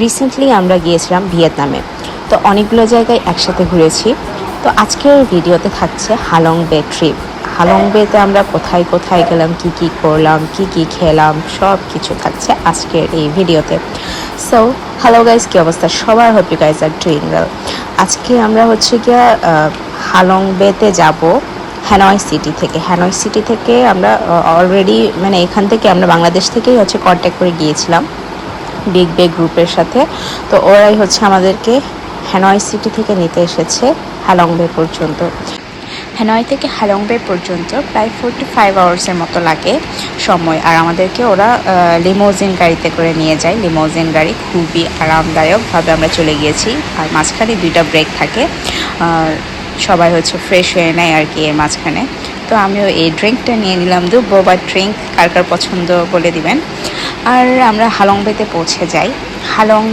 Recently আমরা গিয়েছিলাম ভিয়েতনামে। তো অনেকগুলো জায়গায় একসাথে ঘুরেছি। তো আজকের ভিডিওতে থাকছে হালং বে ট্রিপ। হালং বেতে আমরা কোথায় কোথায় গেলাম, কি কি করলাম, কি কি খেলাম, সব কিছু থাকছে আজকের এই ভিডিওতে। সো হ্যালো গাইজ, কী অবস্থা সবার? Hope you guys are doing well. আজকে আমরা হচ্ছে গিয়া হালং বেতে যাব হ্যানয় সিটি থেকে আমরা অলরেডি মানে এখান থেকে আমরা বাংলাদেশ থেকেই হচ্ছে কন্ট্যাক্ট করে গিয়েছিলাম বিগ বে গ্রুপের সাথে। তো ওরাই হচ্ছে আমাদেরকে হ্যানয় সিটি থেকে নিতে এসেছে হ্যালং বে পর্যন্ত। হ্যানয় থেকে হ্যালং বে পর্যন্ত প্রায় 45 আওয়ার্সের মতো লাগে সময়। আর আমাদেরকে ওরা লিমোজিন গাড়িতে করে নিয়ে যায়। লিমোজিন গাড়ি খুবই আরামদায়কভাবে আমরা চলে গিয়েছি। আর মাঝখানে 2টা ব্রেক থাকে, সবাই হচ্ছে ফ্রেশ হয়ে নেয় আর কি এর মাঝখানে। তো আমিও এই ড্রিঙ্কটা নিয়ে নিলাম, বোবা ড্রিঙ্ক, কার কার পছন্দ বলে দিবেন। আর আমরা হালং বেতে পৌঁছে যাই। হালং